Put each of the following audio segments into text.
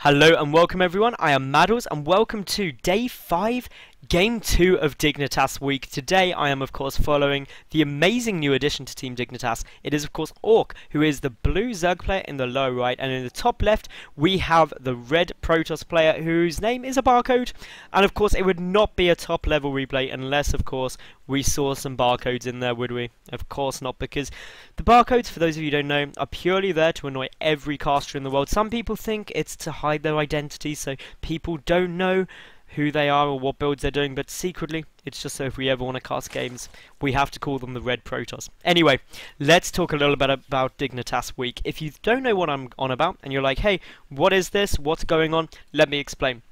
Hello and welcome everyone, I am Madals and welcome to Day 5, Game 2 of Dignitas Week. Today I am of course following the amazing new addition to Team Dignitas. It is of course Ourk, who is the blue Zerg player in the lower right, and in the top left we have the red Protoss player whose name is a Barcode. And of course it would not be a top level replay unless of course we saw some barcodes in there, would we? Of course not, because the barcodes, for those of you who don't know, are purely there to annoy every caster in the world. Some people think it's to hide their identity so people don't know who they are or what builds they're doing, but secretly it's just so if we ever want to cast games we have to call them the red Protoss. Anyway, let's talk a little bit about Dignitas Week. If you don't know what I'm on about and you're like, hey, what is this, what's going on, let me explain.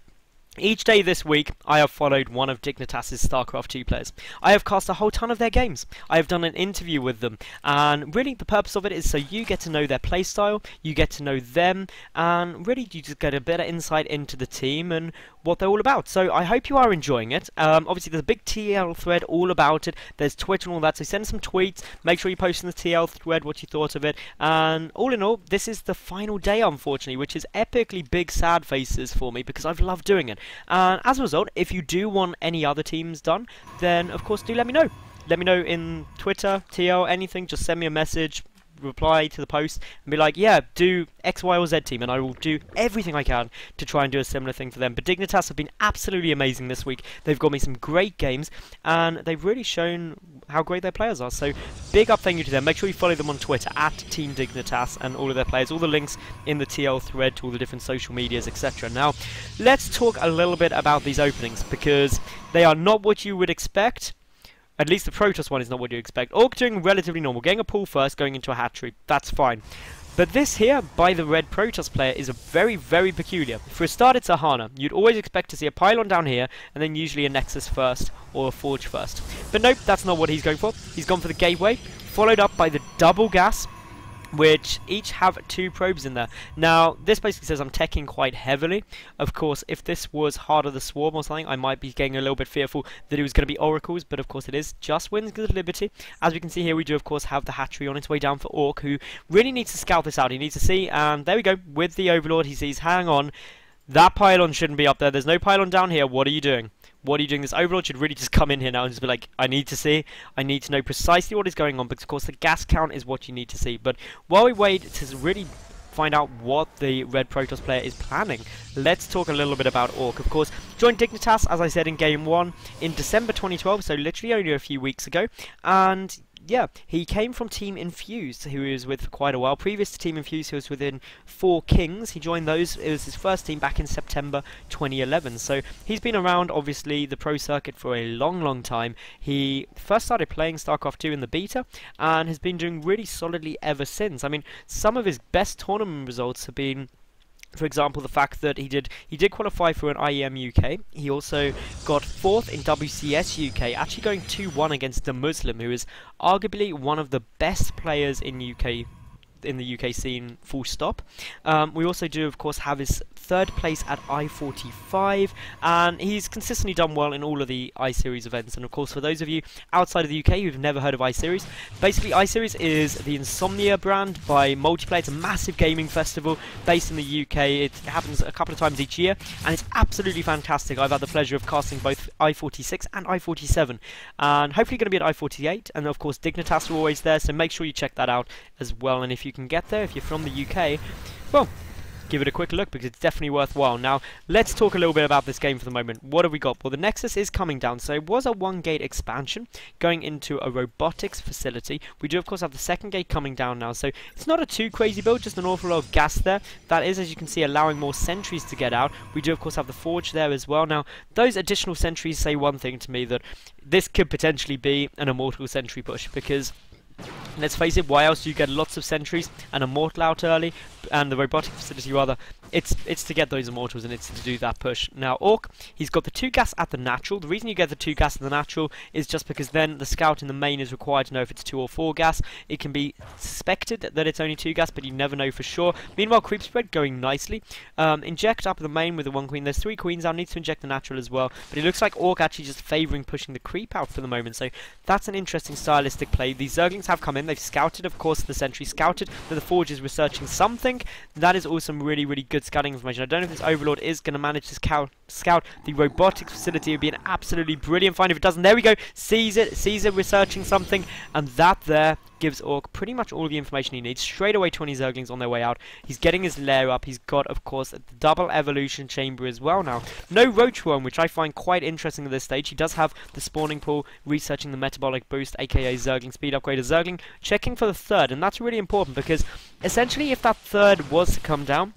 Each day this week, I have followed one of Dignitas' StarCraft 2 players. I have cast a whole ton of their games. I have done an interview with them, and really the purpose of it is so you get to know their playstyle, you get to know them, and really you just get a better insight into the team and what they're all about. So I hope you are enjoying it. Obviously there's a big TL thread all about it, there's Twitter and all that, so send some tweets, make sure you post in the TL thread what you thought of it, and all in all, this is the final day unfortunately, which is epically big sad faces for me because I've loved doing it. And as a result, if you do want any other teams done, then of course do let me know. Let me know in Twitter, TL, anything, just send me a message, reply to the post and be like, yeah, do X, Y or Z team, and I will do everything I can to try and do a similar thing for them. But Dignitas have been absolutely amazing this week. They've got me some great games and they've really shown how great their players are. So big up thank you to them. Make sure you follow them on Twitter at Team Dignitas and all of their players. All the links in the TL thread to all the different social medias, etc. Now let's talk a little bit about these openings because they are not what you would expect. At least the Protoss one is not what you expect. Ourk doing relatively normal, getting a pull first, going into a hatchery, that's fine. But this here, by the red Protoss player, is a very, very peculiar. For a start, it's a Hana. You'd always expect to see a pylon down here, and then usually a Nexus first, or a Forge first. But nope, that's not what he's going for. He's gone for the Gateway, followed up by the double gas, which each have 2 probes in there. Now, this basically says I'm teching quite heavily. Of course, if this was Heart of the Swarm or something, I might be getting a little bit fearful that it was going to be Oracles, but of course it is just Wings of Liberty. As we can see here, we do of course have the hatchery on its way down for Ourk, who really needs to scout this out. He needs to see, and there we go, with the Overlord, he sees, hang on, that pylon shouldn't be up there. There's no pylon down here. What are you doing? What are you doing? This Overlord should really just come in here now and just be like, I need to see, I need to know precisely what is going on, because of course the gas count is what you need to see. But while we wait to really find out what the red Protoss player is planning, let's talk a little bit about Ourk. Of course, joined Dignitas, as I said, in Game 1 in December 2012, so literally only a few weeks ago, and yeah, he came from Team Infused, who he was with for quite a while. Previous to Team Infused, he was within 4 Kings. He joined those. It was his first team back in September 2011. So he's been around, obviously, the pro circuit for a long, long time. He first started playing StarCraft 2 in the beta and has been doing really solidly ever since. I mean, some of his best tournament results have been, for example, the fact that he did qualify for an IEM UK. He also got 4th in WCS UK, actually going 2-1 against the Muslim, who is arguably one of the best players in the UK scene, full stop. We also do of course have his 3rd place at I-45, and he's consistently done well in all of the I-Series events. And of course, for those of you outside of the UK who've never heard of I-Series, basically I-Series is the Insomnia brand by Multiplayer. It's a massive gaming festival based in the UK. It happens a couple of times each year and it's absolutely fantastic. I've had the pleasure of casting both I-46 and I-47, and hopefully going to be at I-48, and of course Dignitas are always there, so make sure you check that out as well. And if you can get there, if you're from the UK, well, give it a quick look because it's definitely worthwhile. Now, let's talk a little bit about this game for the moment. What have we got? Well, the Nexus is coming down, so it was a 1-gate expansion going into a robotics facility. We do, of course, have the 2nd gate coming down now, so it's not a too crazy build, just an awful lot of gas there. That is, as you can see, allowing more sentries to get out. We do, of course, have the Forge there as well. Now, those additional sentries say one thing to me, that this could potentially be an Immortal sentry push, because let's face it, why else do you get lots of sentries and Immortal out early, and the robotic facility rather? It's to get those Immortals, and it's to do that push. Now Ourk, he's got the 2 gas at the natural. The reason you get the 2 gas at the natural is just because then the scout in the main is required to know if it's 2 or 4 gas. It can be suspected that it's only 2 gas, but you never know for sure. Meanwhile, creep spread going nicely. Inject up the main with the 1 queen. There's 3 queens out, needs to inject the natural as well, but it looks like Ourk actually just favouring pushing the creep out for the moment, so that's an interesting stylistic play. These Zerglings have come in, they've scouted, of course, the sentry scouted that the Forge is researching something. That is also some really, really good good scouting information. I don't know if this Overlord is going to manage to scout the robotics facility. It would be an absolutely brilliant find if it doesn't. There we go. Sees it researching something, and that there gives Ourk pretty much all of the information he needs. Straight away 20 Zerglings on their way out. He's getting his lair up. He's got, of course, the double evolution chamber as well now. No Roach Worm, which I find quite interesting at this stage. He does have the spawning pool, researching the metabolic boost, aka Zergling speed upgrade. A Zergling checking for the third, and that's really important because essentially if that third was to come down,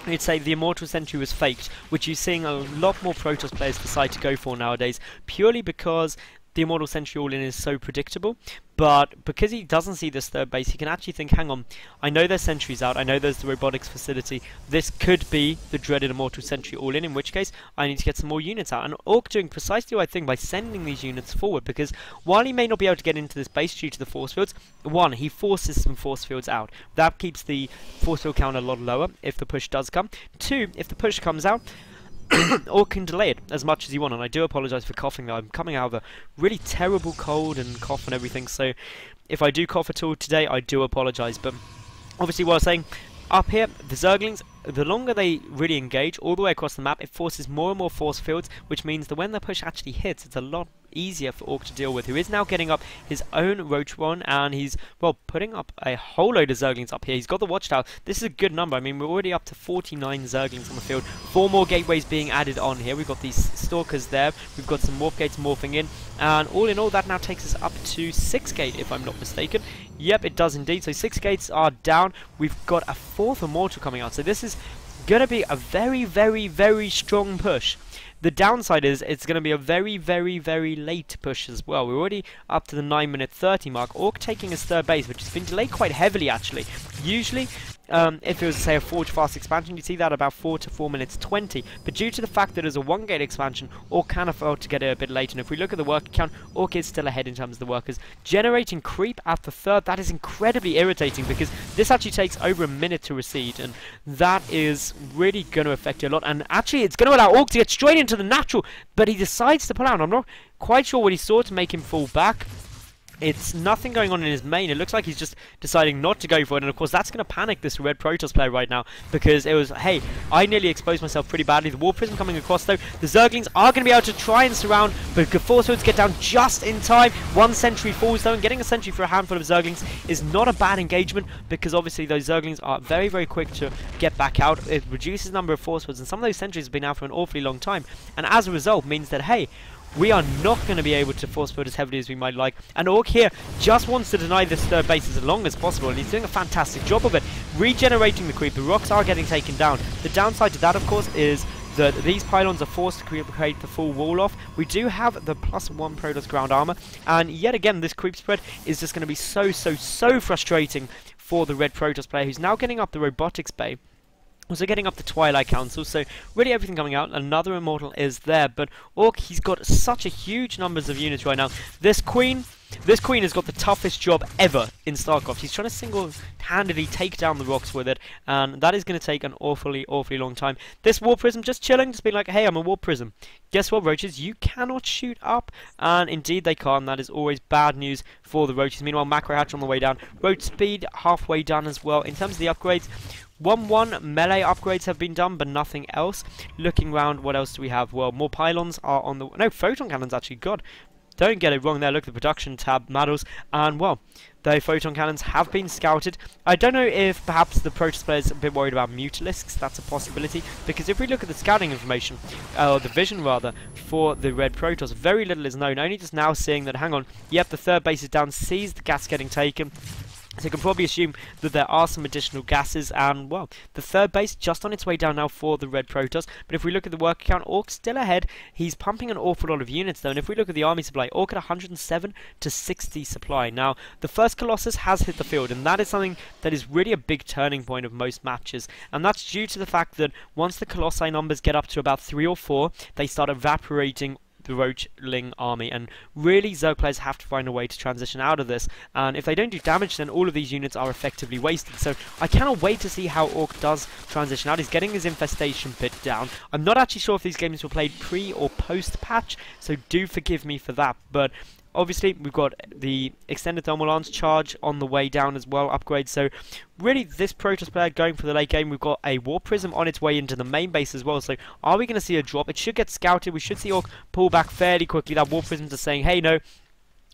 you'd say the Immortal Sentry was faked, which you're seeing a lot more Protoss players decide to go for nowadays, purely because the Immortal Sentry all-in is so predictable. But because he doesn't see this third base, he can actually think, hang on, I know there's sentries out, I know there's the robotics facility, this could be the dreaded Immortal Sentry all-in which case I need to get some more units out. And Ourk doing precisely what I think by sending these units forward, because while he may not be able to get into this base due to the force fields, one, he forces some force fields out. That keeps the force field count a lot lower if the push does come. Two, if the push comes out, Ourk can delay it as much as you want, and I do apologise for coughing though. I'm coming out of a really terrible cold and cough and everything, so if I do cough at all today, I do apologise. But obviously what I was saying, up here, the Zerglings, the longer they really engage all the way across the map, it forces more and more force fields, which means that when the push actually hits, it's a lot easier for Ourk to deal with, who is now getting up his own Roach one, and he's, well, putting up a whole load of Zerglings up here. He's got the Watchtower. This is a good number. I mean, we're already up to 49 Zerglings on the field. 4 more gateways being added on here. We've got these Stalkers there. We've got some Morph Gates morphing in, and all in all, that now takes us up to 6 gate, if I'm not mistaken. Yep, it does indeed. So 6 gates are down. We've got a 4th Immortal coming out. So this is going to be a very, very, very strong push. The downside is it's going to be a very, very, very late push as well. We're already up to the 9-minute 30 mark. Ourk taking his third base, which has been delayed quite heavily actually. Usually, if it was, say, a Forge Fast expansion, you'd see that about 4 to 4 minutes 20. But due to the fact that it's a 1-gate expansion, Ourk can afford to get it a bit late. And if we look at the worker count, Ourk is still ahead in terms of the workers. Generating creep at the third, that is incredibly irritating because this actually takes over a minute to reseed. And that is really going to affect you a lot. And actually, it's going to allow Ourk to get straight into the natural. But he decides to pull out. I'm not quite sure what he saw to make him fall back. It's nothing going on in his main. It looks like he's just deciding not to go for it. And of course, that's going to panic this red Protoss player right now. Because it was, hey, I nearly exposed myself pretty badly. The War Prism coming across though. The Zerglings are going to be able to try and surround. But Force Fields get down just in time. 1 sentry falls though. And getting a sentry for a handful of Zerglings is not a bad engagement. Because obviously those Zerglings are very, very quick to get back out. It reduces the number of Force Fields. And some of those sentries have been out for an awfully long time. And as a result means that, hey, we are not going to be able to force field as heavily as we might like. And Ourk here just wants to deny this third base as long as possible. And he's doing a fantastic job of it. Regenerating the creep. The rocks are getting taken down. The downside to that, of course, is that these pylons are forced to create the full wall off. We do have the +1 Protoss ground armor. And yet again, this creep spread is just going to be so frustrating for the red Protoss player, who's now getting up the robotics bay. Also getting up the Twilight Council, so really everything coming out. Another Immortal is there, but Ourk, he's got such a huge numbers of units right now. This Queen has got the toughest job ever in StarCraft. He's trying to single-handedly take down the rocks with it, and that is going to take an awfully long time. This War Prism just chilling, just being like, hey, I'm a War Prism. Guess what, Roaches? You cannot shoot up, and indeed they can't. That is always bad news for the Roaches. Meanwhile, Macro Hatch on the way down. Roach Speed halfway done as well. In terms of the upgrades, 1-1 melee upgrades have been done, but nothing else. Looking round, what else do we have? Well, more pylons are on the... No, photon cannons, actually. God, don't get it wrong there. Look at the production tab, Madals. And, well, the photon cannons have been scouted. I don't know if perhaps the Protoss players are a bit worried about Mutalisks. That's a possibility. Because if we look at the scouting information, or the vision, rather, for the red Protoss, very little is known. Only just now seeing that, hang on, yep, the third base is down, sees the gas getting taken. So you can probably assume that there are some additional gases, and, well, the third base just on its way down now for the red Protoss. But if we look at the worker count, Ourk's still ahead. He's pumping an awful lot of units, though, and if we look at the army supply, Ourk at 107 to 60 supply. Now, the first Colossus has hit the field, and that is something that is really a big turning point of most matches, and that's due to the fact that once the Colossi numbers get up to about 3 or 4, they start evaporating the Roachling army, and really Zerg players have to find a way to transition out of this, and if they don't do damage, then all of these units are effectively wasted. So I cannot wait to see how Ourk does transition out. He's getting his infestation bit down. I'm not actually sure if these games were played pre or post patch, so do forgive me for that, but obviously we've got the extended thermal lance charge on the way down as well, upgrade. So really this Protoss player going for the late game. We've got a War Prism on its way into the main base as well. So are we going to see a drop? It should get scouted. We should see Ourk pull back fairly quickly. That War Prism is saying, hey, no,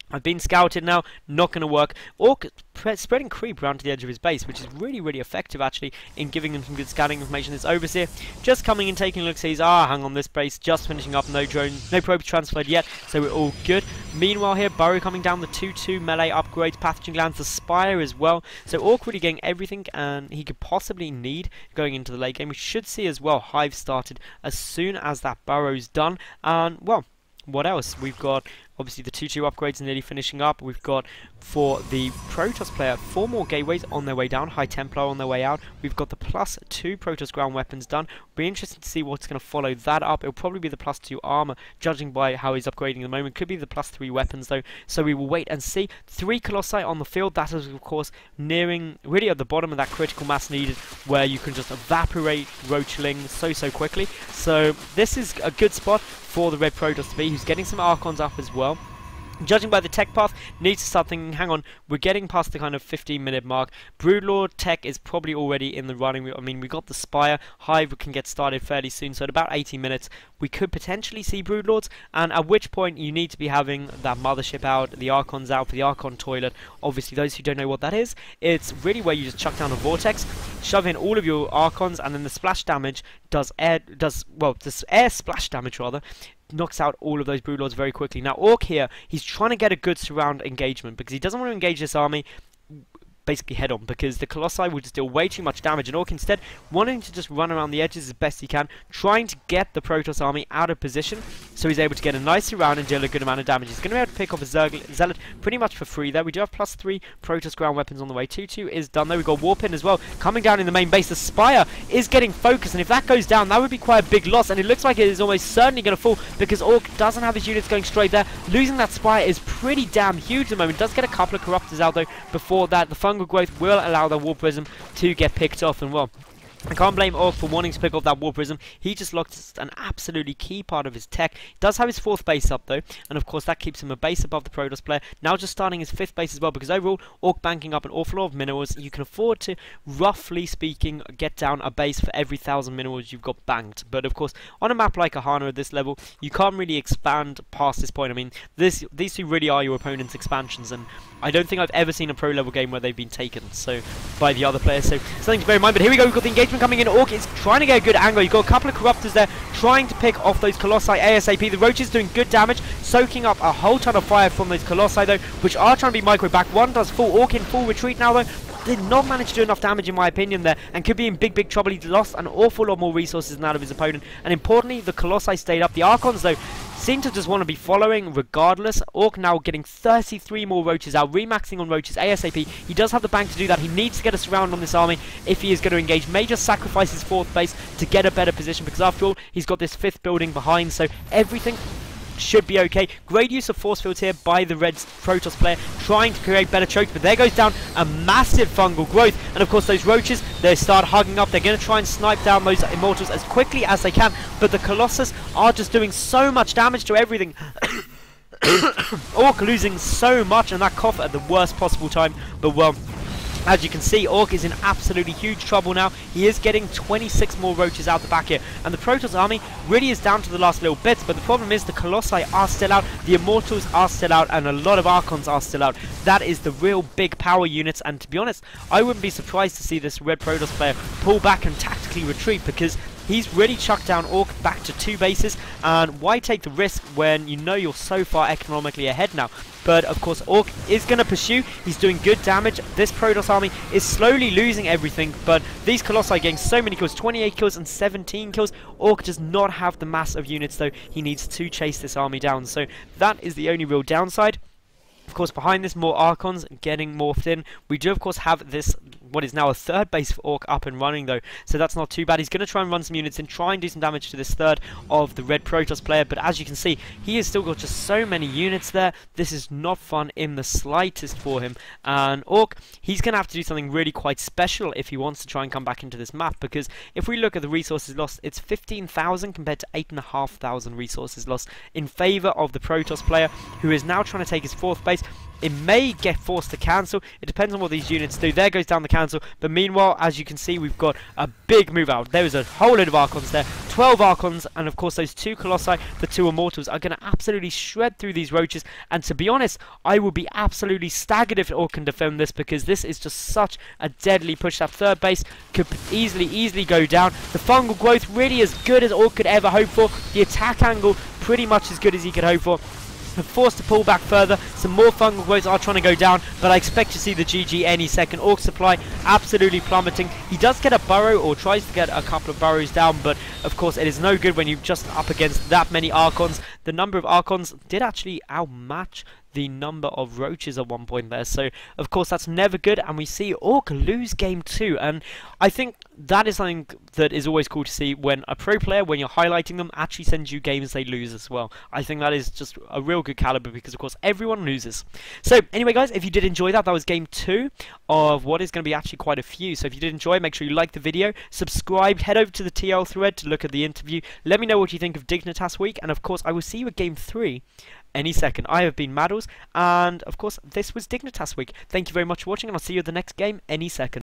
I've been scouted now, not going to work. Ourk spreading creep around to the edge of his base, which is really, really effective actually in giving him some good scouting information. This Overseer just coming in, taking a look, sees, hang on, this base just finishing up, no drone, no probes transferred yet, so we're all good. Meanwhile here, Burrow coming down, the 2-2 melee upgrades, pathogen glands, the Spire as well. So Ourk really getting everything and he could possibly need going into the late game. We should see as well Hive started as soon as that Burrow's done. And well, what else? We've got obviously the 2-2 upgrades nearly finishing up. We've got, for the Protoss player, 4 more gateways on their way down, High Templar on their way out. We've got the +2 Protoss ground weapons done. Be interested to see what's going to follow that up. It'll probably be the +2 armor, judging by how he's upgrading at the moment. Could be the +3 weapons though, so we will wait and see. 3 Colossi on the field. That is of course nearing really at the bottom of that critical mass needed, where you can just evaporate Roachling so quickly. So this is a good spot for the red Protoss to be, who's getting some Archons up as well. Judging by the tech path, needs to start thinking, hang on, we're getting past the kind of 15-minute mark. Broodlord tech is probably already in the running. I mean, we got the Spire. Hive can get started fairly soon, so at about 80 minutes, we could potentially see Broodlords, and at which point you need to be having that mothership out, the Archons out for the Archon toilet. Obviously, those who don't know what that is, it's really where you just chuck down a Vortex, shove in all of your Archons, and then the splash damage does air splash damage rather, knocks out all of those Broodlords very quickly. Now Ourk here, he's trying to get a good surround engagement because he doesn't want to engage this army basically head on, because the Colossi will just deal way too much damage, and Ourk instead wanting to just run around the edges as best he can, trying to get the Protoss army out of position so he's able to get a nice surround and deal a good amount of damage. He's going to be able to pick off a Zealot pretty much for free there. We do have +3 Protoss ground weapons on the way. 2-2 is done though. We've got Warpin as well coming down in the main base. The Spire is getting focused, and if that goes down, that would be quite a big loss, and it looks like it is almost certainly going to fall because Ourk doesn't have his units going straight there. Losing that Spire is pretty damn huge at the moment. Does get a couple of Corruptors out though before that. The fungal growth will allow the War Prism to get picked off, and well, I can't blame Ourk for wanting to pick off that War Prism. He just lost an absolutely key part of his tech. He does have his 4th base up though, and of course that keeps him a base above the Protoss player. Now just starting his 5th base as well, because overall Ourk banking up an awful lot of minerals. You can afford to, roughly speaking, get down a base for every 1,000 minerals you've got banked. But of course, on a map like Ahana at this level, you can't really expand past this point. I mean, these two really are your opponent's expansions, and I don't think I've ever seen a pro level game where they've been taken by the other players, so something to bear in mind. But here we go, we've got the engagement coming in. Ourk is trying to get a good angle. You've got a couple of Corruptors there trying to pick off those Colossi ASAP. The Roach is doing good damage, soaking up a whole ton of fire from those Colossi though, which are trying to be micro back. One does fall. Ourk in full retreat now though. Did not manage to do enough damage in my opinion there, and could be in big trouble. He lost an awful lot more resources than that of his opponent, and importantly the Colossi stayed up. The Archons though seem to just want to be following regardless. Ourk now getting 33 more Roaches out, remaxing on Roaches ASAP. He does have the bank to do that. He needs to get a surround on this army if he is going to engage. May just sacrifice his 4th base to get a better position, because after all he's got this 5th building behind, so everything should be okay. Great use of force fields here by the red Protoss player, trying to create better chokes, but there goes down a massive fungal growth, and of course those Roaches, they start hugging up. They're going to try and snipe down those Immortals as quickly as they can, but the Colossus are just doing so much damage to everything. Ourk losing so much, and that cough at the worst possible time, but well, as you can see, Ourk is in absolutely huge trouble now. He is getting 26 more Roaches out the back here, and the Protoss army really is down to the last little bits, but the problem is the Colossi are still out, the Immortals are still out, and a lot of Archons are still out. That is the real big power units, and to be honest, I wouldn't be surprised to see this red Protoss player pull back and tactically retreat, because he's really chucked down Ourk back to 2 bases, and why take the risk when you know you're so far economically ahead now? But of course Ourk is going to pursue. He's doing good damage. This Protoss army is slowly losing everything, but these Colossi getting so many kills, 28 kills and 17 kills. Ourk does not have the mass of units though. He needs to chase this army down, so that is the only real downside. Of course, behind this, more Archons getting morphed in. We do, of course, have this what is now a third base for Ourk up and running though, so that's not too bad. He's going to try and run some units in, try and do some damage to this third of the red Protoss player, but as you can see, he has still got just so many units there. This is not fun in the slightest for him, and Ourk, he's going to have to do something really quite special if he wants to try and come back into this map, because if we look at the resources lost, it's 15,000 compared to 8,500 resources lost in favour of the Protoss player, who is now trying to take his fourth base. It may get forced to cancel. It depends on what these units do. There goes down the cancel. But meanwhile, as you can see, we've got a big move out. There is a whole load of Archons there. 12 Archons. And of course, those 2 Colossi, the 2 Immortals, are going to absolutely shred through these roaches. And to be honest, I would be absolutely staggered if Ourk can defend this, because this is just such a deadly push. That third base could easily go down. The fungal growth really as good as Ourk could ever hope for. The attack angle pretty much as good as he could hope for. Forced to pull back further. Some more fungal growths are trying to go down, but I expect to see the GG any second. Ourk supply absolutely plummeting. He does get a burrow, or tries to get a couple of burrows down, but of course it is no good when you're just up against that many Archons. The number of Archons did actually outmatch the number of roaches at one point there, so of course that's never good, and we see Ourk lose game 2, and I think that is something that is always cool to see when a pro player, when you're highlighting them, actually sends you games they lose as well. I think that is just a real good caliber, because of course everyone loses. So anyway guys, if you did enjoy that, that was game 2 of what is going to be actually quite a few. So if you did enjoy, make sure you like the video, subscribe, head over to the TL thread to look at the interview, let me know what you think of Dignitas week, and of course I will see you at game 3 any second. I have been Madals, and of course this was Dignitas week. Thank you very much for watching, and I'll see you at the next game any second.